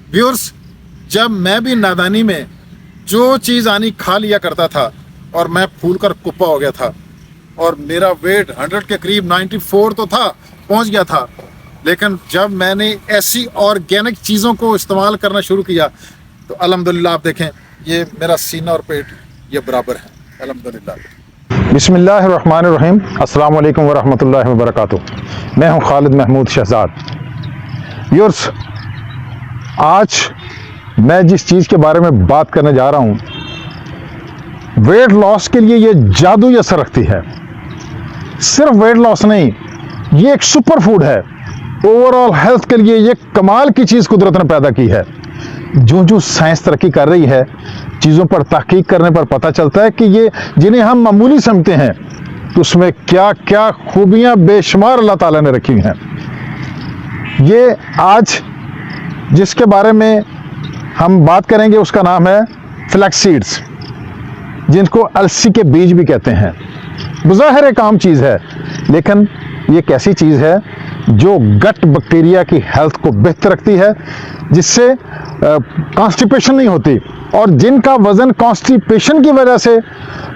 Viewers, जब मैं भी नादानी में जो चीज़ आनी खा लिया करता था और मैं फूल कर कुप्पा हो गया था और मेरा वेट 100 के करीब 94 तो था, पहुंच गया था। लेकिन जब मैंने ऐसी ऑर्गेनिक चीज़ों को इस्तेमाल करना शुरू किया तो अल्हम्दुलिल्लाह आप देखें ये मेरा सीना और पेट ये बराबर है अल्हम्दुलिल्लाह। बिस्मिल्लाहिर्रहमानिर्रहीम, अस्सलाम वालेकुम वरहमतुल्लाहि वबरकातुहू। मैं हूं खालिद महमूद शहजाद। व्यूअर्स, आज मैं जिस चीज़ के बारे में बात करने जा रहा हूं, वेट लॉस के लिए ये जादुई असर रखती है। सिर्फ वेट लॉस नहीं, ये एक सुपर फूड है। ओवरऑल हेल्थ के लिए ये कमाल की चीज़ कुदरत ने पैदा की है। जो जो साइंस तरक्की कर रही है, चीज़ों पर तहकीक करने पर पता चलता है कि ये जिन्हें हम मामूली समझते हैं, तो उसमें क्या क्या खूबियां बेशुमार अल्लाह ताला ने रखी हैं। ये आज जिसके बारे में हम बात करेंगे उसका नाम है फ्लैक्स सीड्स, जिनको अलसी के बीज भी कहते हैं। बज़ाहिर एक आम चीज़ है, लेकिन ये एक ऐसी चीज़ है जो गट बैक्टीरिया की हेल्थ को बेहतर रखती है, जिससे कॉन्स्टिपेशन नहीं होती। और जिनका वज़न कॉन्स्टिपेशन की वजह से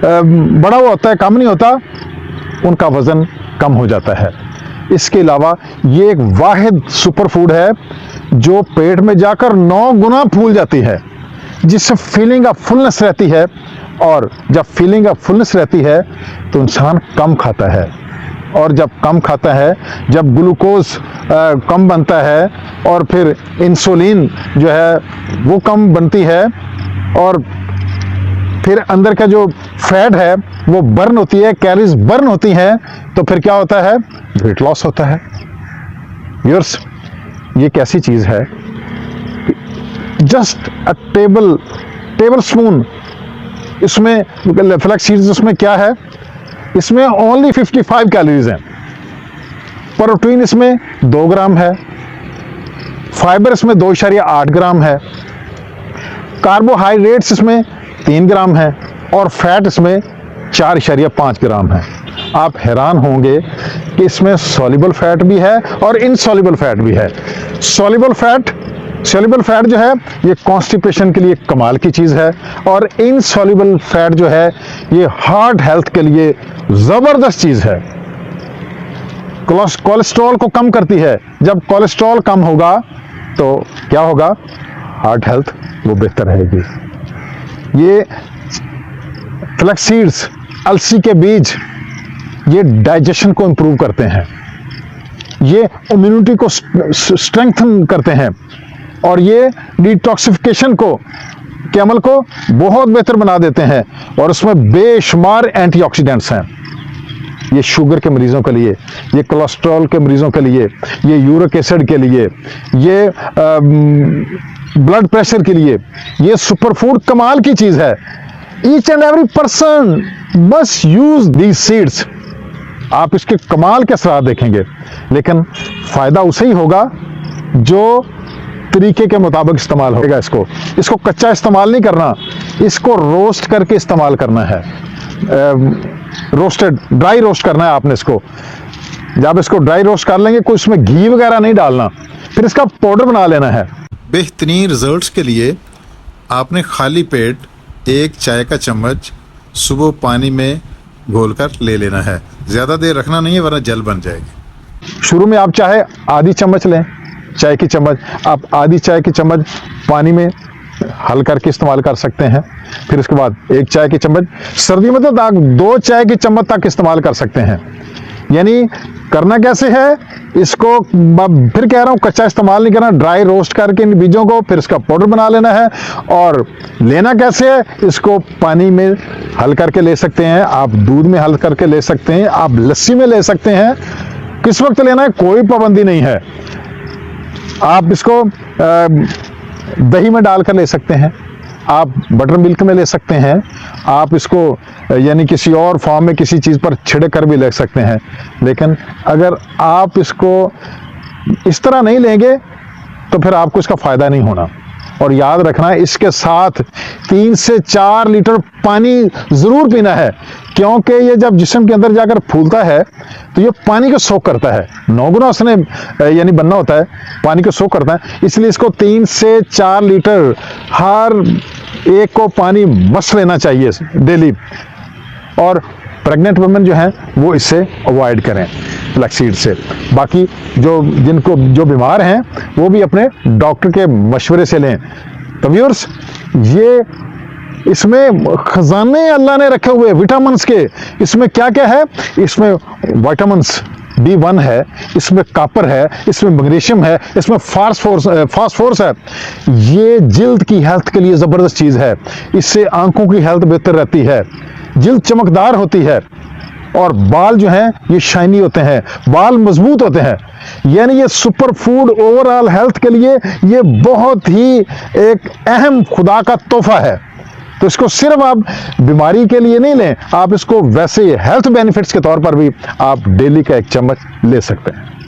बड़ा हुआ होता है, कम नहीं होता, उनका वज़न कम हो जाता है। इसके अलावा ये एक वाहिद सुपर फूड है जो पेट में जाकर 9 गुना फूल जाती है, जिससे फीलिंग ऑफ फुलनेस रहती है। और जब फीलिंग ऑफ फुलनेस रहती है तो इंसान कम खाता है, और जब कम खाता है, जब ग्लूकोज कम बनता है और फिर इंसुलिन जो है वो कम बनती है, और फिर अंदर का जो फैट है वो बर्न होती है, कैलोरीज बर्न होती हैं, तो फिर क्या होता है? वेट लॉस होता है। व्यूअर्स, ये एक ऐसी चीज़ है, जस्ट अ टेबल स्पून इसमें फ्लैक्स सीड्स, उसमें क्या है? इसमें ओनली 55 कैलोरीज हैं। प्रोटीन इसमें 2 ग्राम है, फाइबर इसमें 2.8 ग्राम है, कार्बोहाइड्रेट्स इसमें 3 ग्राम है, और फैट इसमें 4.5 ग्राम है। आप हैरान होंगे कि इसमें सॉल्युबल फैट भी है और इनसॉल्युबल फैट भी है। सॉल्युबल फैट जो है ये कॉन्स्टिपेशन के लिए कमाल की चीज़ है, और इनसॉल्युबल फैट जो है ये हार्ट हेल्थ के लिए ज़बरदस्त चीज़ है। कोलेस्ट्रॉल को कम करती है। जब कोलेस्ट्रॉल कम होगा तो क्या होगा? हार्ट हेल्थ वो बेहतर रहेगी। ये फ्लैक्स सीड्स, अलसी के बीज, ये डाइजेशन को इंप्रूव करते हैं, ये इम्यूनिटी को स्ट्रेंथन करते हैं, और ये डिटॉक्सिफिकेशन के अमल को बहुत बेहतर बना देते हैं। और उसमें बेशुमार एंटीऑक्सीडेंट्स हैं। ये शुगर के मरीजों के लिए, ये कोलेस्ट्रॉल के मरीजों के लिए, ये यूरिक एसिड के लिए, ये ब्लड प्रेशर के लिए, ये सुपर फूड कमाल की चीज़ है। Each and every person must use these seeds. आप इसके कमाल के असरात देखेंगे, लेकिन फ़ायदा उसे ही होगा जो तरीके के मुताबिक इस्तेमाल होगा। इसको कच्चा इस्तेमाल नहीं करना, इसको रोस्ट करके इस्तेमाल करना है। ड्राई रोस्ट करना है आपने इसको। जब इसको ड्राई रोस्ट कर लेंगे, कोई इसमें घी वगैरह नहीं डालना, फिर इसका पाउडर बना लेना है। बेहतरीन रिजल्ट्स के लिए आपने खाली पेट 1 चाय का चम्मच सुबह पानी में घोलकर ले लेना है। ज़्यादा देर रखना नहीं है, वरना जल बन जाएगी। शुरू में आप चाहे आधी चम्मच लें, चाय की चम्मच, आप आधी चाय की चम्मच पानी में हल करके इस्तेमाल कर सकते हैं। फिर उसके बाद 1 चाय की चम्मच, सर्दी में तो 2 चाय की चम्मच तक इस्तेमाल कर सकते हैं। यानी करना कैसे है? इसको फिर कह रहा हूँ, कच्चा इस्तेमाल नहीं करना, ड्राई रोस्ट करके इन बीजों को, फिर इसका पाउडर बना लेना है। और लेना कैसे है? इसको पानी में हल करके ले सकते हैं, आप दूध में हल करके ले सकते हैं, आप लस्सी में ले सकते हैं। किस वक्त लेना है कोई पाबंदी नहीं है। आप इसको दही में डालकर ले सकते हैं, आप बटर मिल्क में ले सकते हैं, आप इसको यानी किसी और फॉर्म में किसी चीज़ पर छिड़क कर भी ले सकते हैं। लेकिन अगर आप इसको इस तरह नहीं लेंगे तो फिर आपको इसका फ़ायदा नहीं होना। और याद रखना इसके साथ 3 से 4 लीटर पानी जरूर पीना है, क्योंकि ये जब जिस्म के अंदर जाकर फूलता है तो ये पानी को सोख करता है, 9 गुना उसने यानी बनना होता है, पानी को सोख करता है। इसलिए इसको 3 से 4 लीटर हर एक को पानी मस्ट लेना चाहिए डेली। और प्रेग्नेंट वुमेन जो हैं वो इससे अवॉइड करें फ्लैक्सीड से। बाकी जो बीमार हैं वो भी अपने डॉक्टर के मशवरे से लें। तो व्यूअर्स, ये इसमें खजाने अल्लाह ने रखे हुए विटामिन्स के। इसमें क्या क्या है? इसमें विटामिन्स B1 है, इसमें कॉपर है, इसमें मैग्नीशियम है, इसमें फास्फोरस है। ये जिल्द की हेल्थ के लिए ज़बरदस्त चीज़ है। इससे आंखों की हेल्थ बेहतर रहती है, जिल्द चमकदार होती है और बाल जो हैं ये शाइनी होते हैं, बाल मजबूत होते हैं। यानी ये सुपर फूड ओवरऑल हेल्थ के लिए ये बहुत ही एक अहम खुदा का तोहफा है। तो इसको सिर्फ आप बीमारी के लिए नहीं लें, आप इसको वैसे हेल्थ बेनिफिट्स के तौर पर भी आप डेली का 1 चम्मच ले सकते हैं।